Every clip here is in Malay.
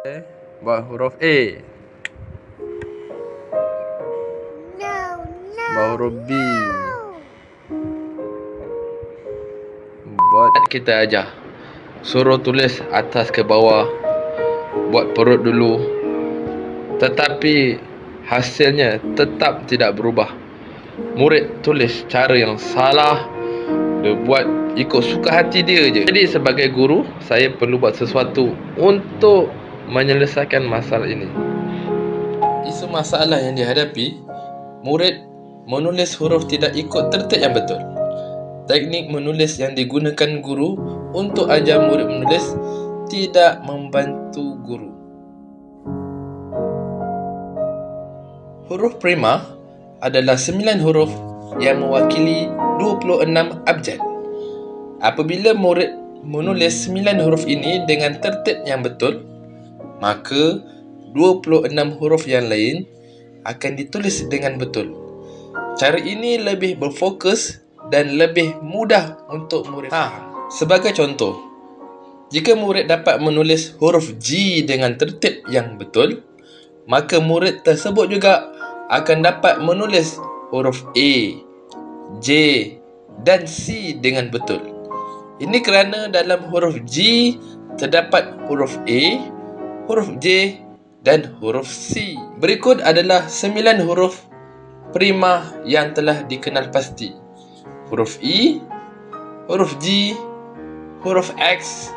Buat huruf A. Buat huruf B. Buat kita ajar. Suruh tulis atas ke bawah. Buat perut dulu. Tetapi hasilnya tetap tidak berubah. Murid tulis cara yang salah. Dia buat ikut suka hati dia je. Jadi sebagai guru, saya perlu buat sesuatu untuk menyelesaikan masalah ini. Isu masalah yang dihadapi, murid menulis huruf tidak ikut tertib yang betul. Teknik menulis yang digunakan guru untuk ajar murid menulis tidak membantu guru. Huruf prima adalah 9 huruf yang mewakili 26 abjad. Apabila murid menulis 9 huruf ini dengan tertib yang betul, maka 26 huruf yang lain akan ditulis dengan betul. Cara ini lebih berfokus dan lebih mudah untuk murid faham. Sebagai contoh, jika murid dapat menulis huruf G dengan tertib yang betul, maka murid tersebut juga akan dapat menulis huruf A, J dan C dengan betul. Ini kerana dalam huruf G terdapat huruf A, huruf J dan huruf C. Berikut adalah 9 huruf prima yang telah dikenal pasti. Huruf E, huruf G, huruf X,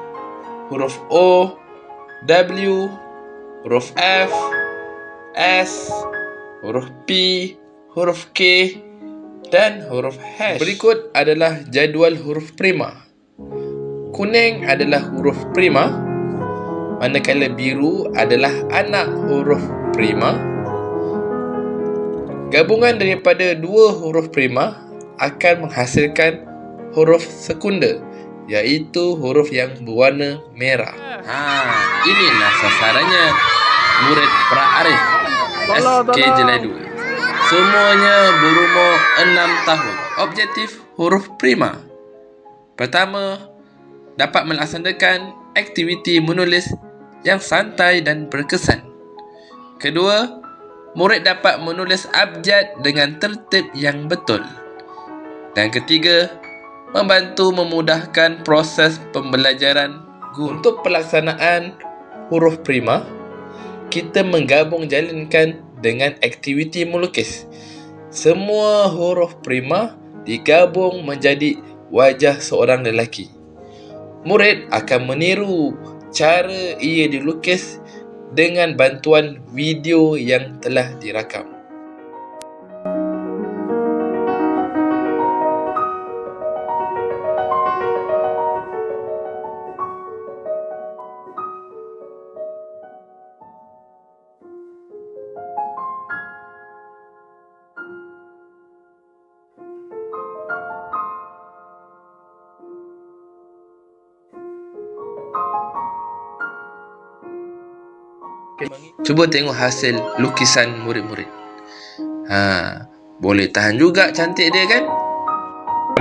huruf O, W, huruf F, S, huruf P, huruf K dan huruf hash. Berikut adalah jadual huruf prima. Kuning adalah huruf prima, manakala biru adalah anak huruf prima. Gabungan daripada dua huruf prima akan menghasilkan huruf sekunder, iaitu huruf yang berwarna merah. Inilah sasarannya murid Pra-Arif SK Jeladu. Semuanya berumur 6 tahun. Objektif huruf prima. Pertama, dapat melaksanakan aktiviti menulis yang santai dan berkesan. Kedua, murid dapat menulis abjad dengan tertib yang betul. Dan ketiga, membantu memudahkan proses pembelajaran guru. Untuk pelaksanaan huruf prima, kita menggabung jalankan dengan aktiviti melukis. Semua huruf prima digabung menjadi wajah seorang lelaki. Murid akan meniru cara ia dilukis dengan bantuan video yang telah dirakam. Cuba tengok hasil lukisan murid-murid. Boleh tahan juga cantik dia kan?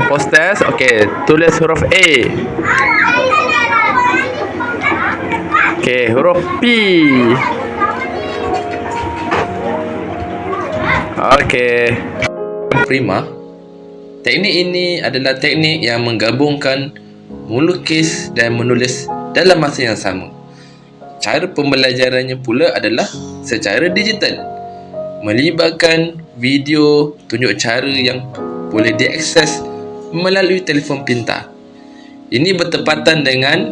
Post test. Okey, tulis huruf A. Okey, huruf P. Okey. Prima. Teknik ini adalah teknik yang menggabungkan melukis dan menulis dalam masa yang sama. Cara pembelajarannya pula adalah secara digital, melibatkan video tunjuk cara yang boleh diakses melalui telefon pintar. Ini bertepatan dengan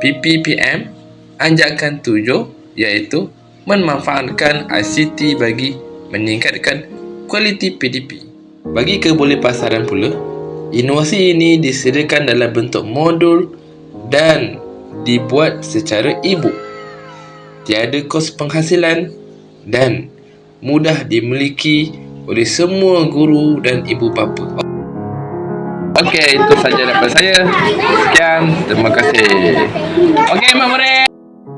PPPM anjakan 7, iaitu memanfaatkan ICT bagi meningkatkan kualiti PDP. Bagi kebolehpasaran pula, inovasi ini disediakan dalam bentuk modul dan dibuat secara e-book. Tiada kos penghasilan dan mudah dimiliki oleh semua guru dan ibu bapa. Okey, itu saja daripada saya. Sekian, terima kasih. Okey, murid.